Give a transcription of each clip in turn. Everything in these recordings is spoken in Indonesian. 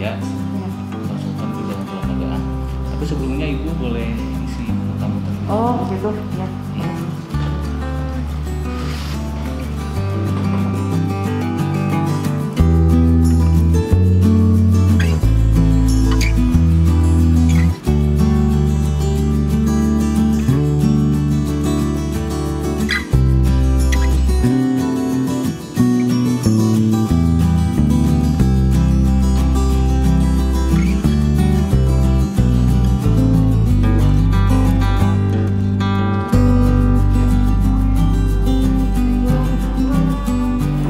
Surya, konsultan kebijakan kelembagaan. Tapi sebelumnya Ibu boleh isi muter-muter. Oh gitu ya.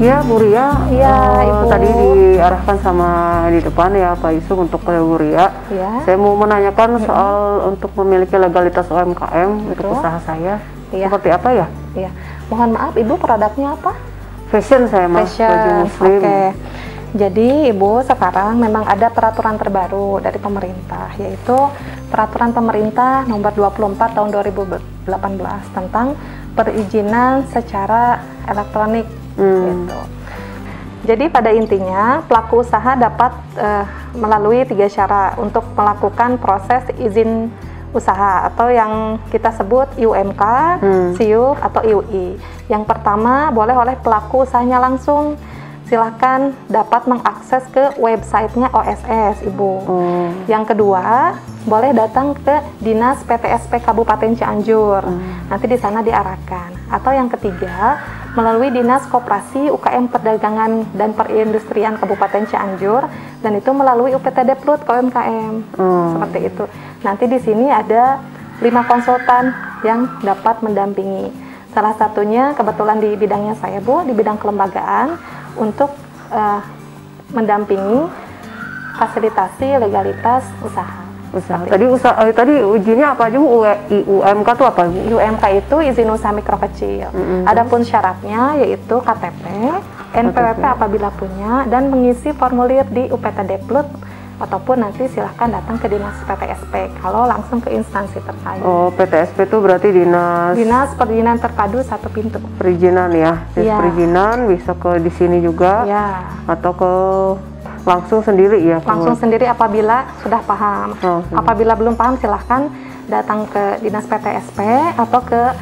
Ya Bu Ria, Ibu. Tadi diarahkan sama di depan ya Pak Isung untuk ke Bu Ria. Ya. Saya mau menanyakan soal untuk memiliki legalitas UMKM untuk Betul. usaha saya. Iya. Seperti apa ya? Iya. Mohon maaf Ibu, produknya apa? Fashion saya Mas, baju Fashion. muslim. Oke. Jadi Ibu, sekarang memang ada peraturan terbaru dari pemerintah, yaitu Peraturan Pemerintah Nomor 24 Tahun 2018 tentang perizinan secara elektronik. Gitu. Jadi pada intinya pelaku usaha dapat melalui 3 syarat untuk melakukan proses izin usaha atau yang kita sebut UMK, SIUP atau IUI. Yang pertama boleh oleh pelaku usahanya langsung, silahkan dapat mengakses ke websitenya OSS Ibu. Yang kedua boleh datang ke Dinas PTSP Kabupaten Cianjur, nanti di sana diarahkan. Atau yang ketiga melalui Dinas Koperasi UKM Perdagangan dan Perindustrian Kabupaten Cianjur, dan itu melalui UPTD Plut UMKM. Seperti itu. Nanti di sini ada 5 konsultan yang dapat mendampingi. Salah satunya kebetulan di bidangnya saya Bu, di bidang kelembagaan untuk mendampingi fasilitasi legalitas usaha. Tadi ujinya apa aja Bu? UMK itu apa Bu? UMK itu izin usaha mikro kecil. Adapun syaratnya yaitu KTP, NPWP apabila punya, dan mengisi formulir di UPTD Plut, ataupun nanti silahkan datang ke Dinas PTSP kalau langsung ke instansi terkait. Oh, PTSP itu berarti Dinas Perizinan Terpadu Satu Pintu. Perizinan ya. Iya. Perizinan bisa ke di sini juga. Ya. Atau ke langsung sendiri ya? Langsung sendiri apabila sudah paham. Apabila belum paham silahkan datang ke Dinas PTSP atau ke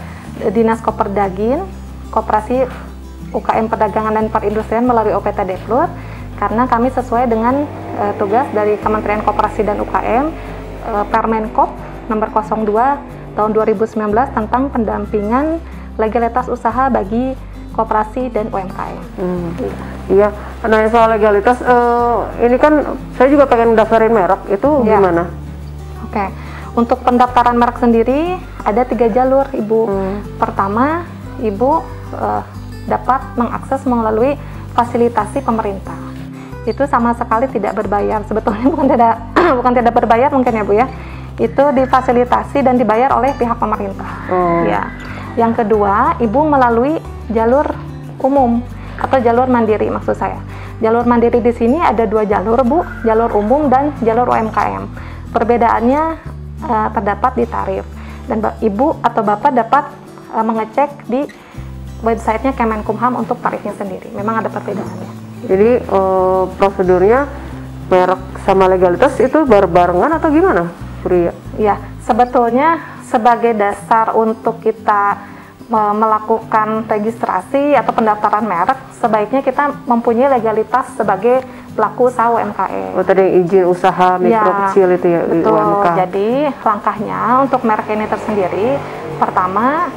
Dinas Koperdagin, Koperasi UKM Perdagangan dan Perindustrian melalui OPTD Plut, karena kami sesuai dengan tugas dari Kementerian Koperasi dan UKM, Permenkop Nomor 02 Tahun 2019 tentang pendampingan legalitas usaha bagi koperasi dan UMKM. Iya, nah soal legalitas, ini kan saya juga pengen daftarin merek, itu gimana? Oke, untuk pendaftaran merek sendiri ada 3 jalur Ibu. Pertama, Ibu dapat mengakses melalui fasilitasi pemerintah. Itu sama sekali tidak berbayar, sebetulnya bukan tidak berbayar mungkin ya Bu ya. Itu difasilitasi dan dibayar oleh pihak pemerintah. Ya. Yang kedua, Ibu melalui jalur umum atau jalur mandiri maksud saya. Jalur mandiri di sini ada 2 jalur Bu, jalur umum dan jalur UMKM. Perbedaannya terdapat di tarif, dan Ibu atau Bapak dapat mengecek di websitenya Kemenkumham untuk tarifnya sendiri. Memang ada perbedaannya. Jadi prosedurnya merek sama legalitas itu barengan atau gimana, Pria? Ya, sebetulnya sebagai dasar untuk kita melakukan registrasi atau pendaftaran merek, sebaiknya kita mempunyai legalitas sebagai pelaku usaha UMKM. Oh, tadi izin usaha mikro kecil itu ya, betul. UMK. Jadi langkahnya untuk merek ini tersendiri, pertama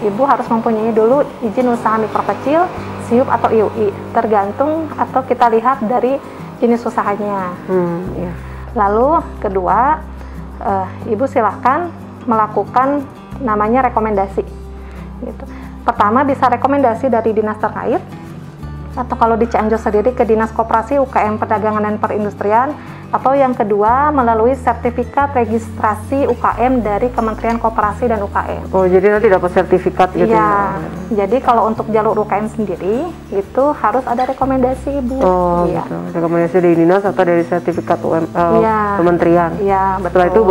Ibu harus mempunyai dulu izin usaha mikro kecil, SIUP atau IUI, tergantung atau kita lihat dari jenis usahanya. Lalu kedua, Ibu silahkan melakukan namanya rekomendasi. Gitu. Pertama bisa rekomendasi dari dinas terkait, atau kalau di Cianjur sendiri ke Dinas Koperasi UKM Perdagangan dan Perindustrian, atau yang kedua melalui sertifikat registrasi UKM dari Kementerian Koperasi dan UKM. Oh, jadi nanti dapat sertifikat gitu ya? Jadi kalau untuk jalur UKM sendiri itu harus ada rekomendasi Ibu. Oh, gitu. Rekomendasi dari dinas atau dari sertifikat kementerian. Iya, betul. Setelah itu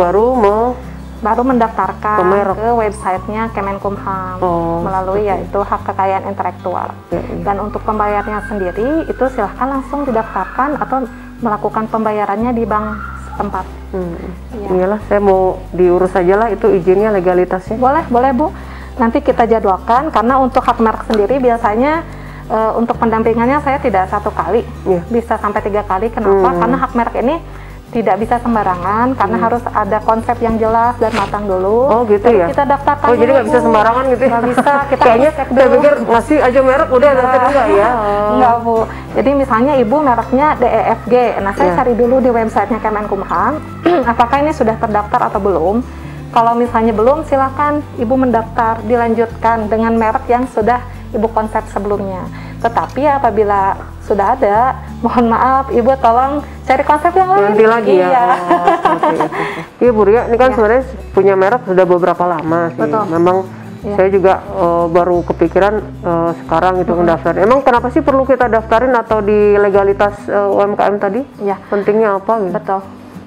baru mendaftarkan ke websitenya Kemenkumham melalui yaitu hak kekayaan intelektual. Dan untuk pembayarnya sendiri itu silahkan langsung didaftarkan atau melakukan pembayarannya di bank setempat. Ya. Iyalah, saya mau diurus aja lah itu izinnya, legalitasnya. Boleh Bu. Nanti kita jadwalkan, karena untuk hak merek sendiri biasanya untuk pendampingannya saya tidak 1 kali, bisa sampai 3 kali. Kenapa? Karena hak merek ini tidak bisa sembarangan, karena harus ada konsep yang jelas dan matang dulu. Oh gitu ya? Kita daftarkan. Oh jadi nggak bisa sembarangan gitu ya? Nggak bisa, kita kayaknya cek saya dulu. pikir ngasih aja merek udah nanti enggak ya? Enggak Bu, jadi misalnya Ibu mereknya DEFG, nah saya cari dulu di websitenya Kemenkumham, apakah ini sudah terdaftar atau belum. Kalau misalnya belum, silakan Ibu mendaftar, dilanjutkan dengan merek yang sudah Ibu konsep sebelumnya. Tetapi apabila sudah ada, mohon maaf Ibu tolong cari konsep yang lain. Nanti lagi ya. Iya. Iya Bu Ria, ini kan sebenarnya punya merek sudah beberapa lama sih. Betul. Memang saya juga baru kepikiran sekarang itu mendaftar. Emang kenapa sih perlu kita daftarin atau di legalitas UMKM tadi? Iya. Pentingnya apa gitu? Betul.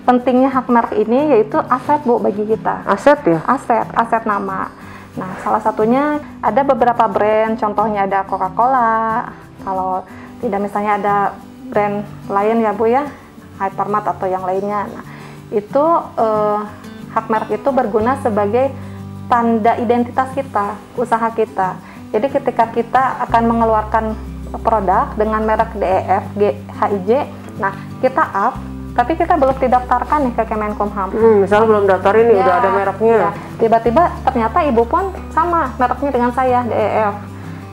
Pentingnya hak merek ini yaitu aset Bu bagi kita. Aset ya? Aset nama. Nah, salah satunya ada beberapa brand, contohnya ada Coca-Cola. Kalau tidak misalnya ada brand lain ya Bu ya, Hypermart atau yang lainnya. Nah, itu hak merek itu berguna sebagai tanda identitas kita, usaha kita. Jadi ketika kita akan mengeluarkan produk dengan merek DEFG, HIJ, nah kita up, tapi kita belum didaftarkan nih ke Kemenkumham. Misalnya belum daftar ini udah ada mereknya. Tiba-tiba ternyata Ibu pun sama mereknya dengan saya, DEF.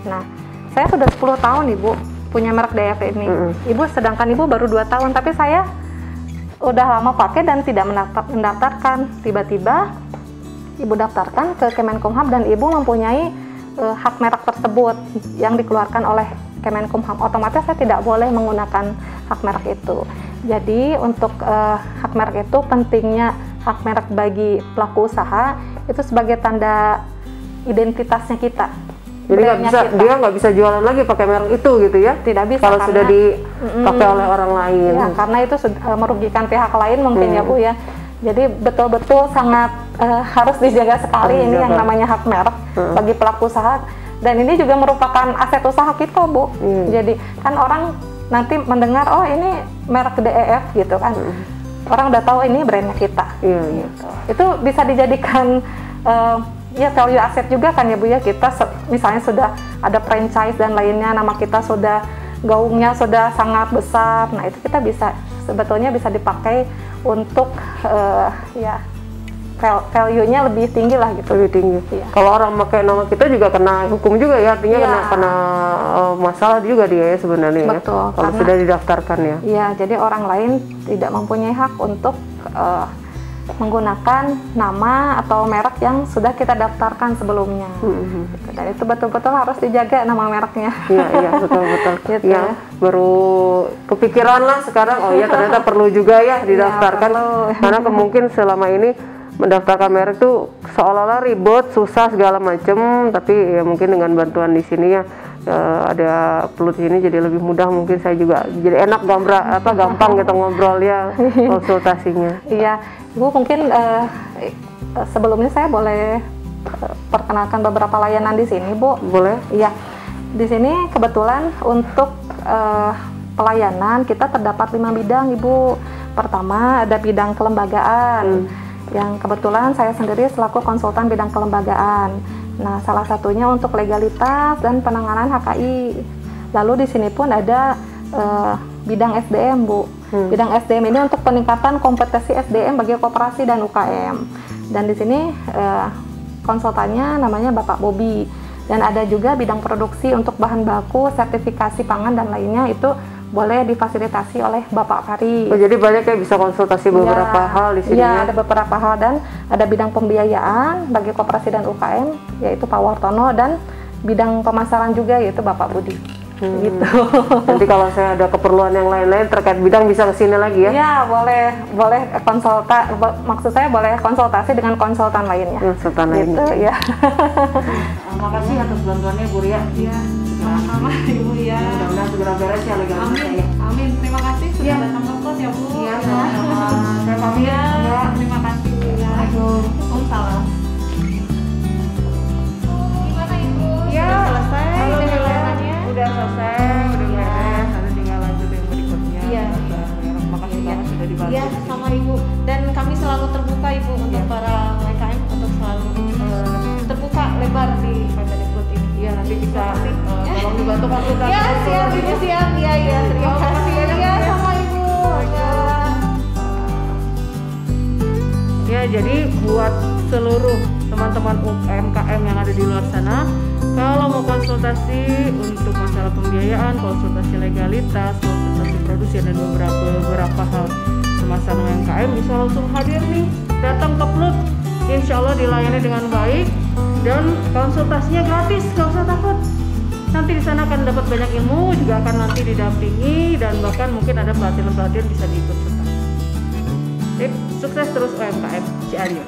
Nah, saya sudah 10 tahun Ibu punya merek DEF ini. Ibu sedangkan Ibu baru 2 tahun, tapi saya udah lama pakai dan tidak mendaftarkan. Tiba-tiba Ibu daftarkan ke Kemenkumham dan Ibu mempunyai hak merek tersebut yang dikeluarkan oleh Kemenkumham. Otomatis saya tidak boleh menggunakan hak merek itu. Jadi untuk hak merek itu pentingnya hak merek bagi pelaku usaha itu sebagai tanda identitasnya kita. Jadi dia nggak bisa jualan lagi pakai merek itu gitu ya? Tidak bisa kalau sudah dipakai oleh orang lain. Ya, karena itu merugikan pihak lain mungkin ya Bu ya. Jadi betul-betul sangat harus dijaga sekali ini yang namanya hak merek bagi pelaku usaha. Dan ini juga merupakan aset usaha kita Bu. Jadi kan orang nanti mendengar oh ini merek DEF gitu kan, orang udah tahu ini brandnya kita. Gitu. Itu bisa dijadikan ya value aset juga kan ya Bu ya. Kita misalnya sudah ada franchise dan lainnya, nama kita sudah gaungnya sudah sangat besar. Nah itu kita bisa sebetulnya bisa dipakai untuk ya value-nya lebih tinggi lah gitu. Lebih tinggi. Iya. Kalau orang pakai nama kita juga kena hukum juga ya, artinya kena masalah juga dia ya sebenarnya. Betul. Ya. Kalau sudah didaftarkan ya. Iya, jadi orang lain tidak mempunyai hak untuk menggunakan nama atau merek yang sudah kita daftarkan sebelumnya. Dan itu betul-betul harus dijaga nama mereknya. Iya, betul-betul. Gitu. Ya, baru kepikiran lah sekarang, oh ya ternyata perlu juga ya didaftarkan. Karena mungkin selama ini mendaftarkan merek tuh seolah-olah ribet, susah segala macem, tapi ya mungkin dengan bantuan di sini ya ada Pelut ini jadi lebih mudah, mungkin saya juga jadi enak gampang gitu ngobrol ya konsultasinya. Iya, Bu mungkin sebelumnya saya boleh perkenalkan beberapa layanan di sini Bu. Boleh? Iya, di sini kebetulan untuk pelayanan kita terdapat 5 bidang Ibu. Pertama ada bidang kelembagaan. Yang kebetulan saya sendiri selaku konsultan bidang kelembagaan. Nah, salah satunya untuk legalitas dan penanganan HKI. Lalu di sini pun ada bidang SDM, Bu. Bidang SDM ini untuk peningkatan kompetensi SDM bagi koperasi dan UKM. Dan di sini konsultannya namanya Bapak Bobi. Dan ada juga bidang produksi untuk bahan baku, sertifikasi pangan dan lainnya itu boleh difasilitasi oleh Bapak Fari. Oh, jadi banyak ya bisa konsultasi beberapa hal di sini. Iya, ada beberapa hal dan ada bidang pembiayaan bagi koperasi dan UKM yaitu Pak Wartono dan bidang pemasaran juga yaitu Bapak Budi. Gitu. Nanti kalau saya ada keperluan yang lain-lain terkait bidang bisa ke sini lagi ya? Iya, boleh maksud saya boleh konsultasi dengan konsultan lainnya. Konsultan gitu, lainnya. Ya. Makasih atas bantuannya Bu Ria. Iya. Sama-sama Ibu ya. Mudah-mudahan segera beres ya legalitasnya ya. Amin. Terima kasih sudah datang ke Pos ya Bu. Iya, sama-sama. Saya pamit ya. Terima kasih Bu ya. Waalaikumsalam. Gimana Ibu? Ya, Selesai pelayanannya? Udah selesai, udah beres. Nanti tinggal lanjut yang berikutnya. Iya. ya sama Ibu. Dan kami selalu terbuka Ibu untuk para UMKM untuk selalu terbuka lebar di PT Dikbud ini. Iya, nanti bisa tolong dibantu konsultasi. Ya, siap Ibu, siap. Iya, terima kasih. Ya, sama Ibu. Ya, jadi buat seluruh teman-teman UMKM yang ada di luar sana, kalau mau konsultasi untuk masalah pembiayaan, konsultasi legalitas, konsultasi produksi dan beberapa hal semasalah UMKM, bisa langsung hadir nih, datang ke PLUT. Insya Allah dilayani dengan baik dan konsultasinya gratis, gak usah takut. Nanti di sana akan dapat banyak ilmu, juga akan nanti didampingi dan bahkan mungkin ada pelatihan-pelatihan bisa diikut serta. Sukses terus UMKM Cianjur.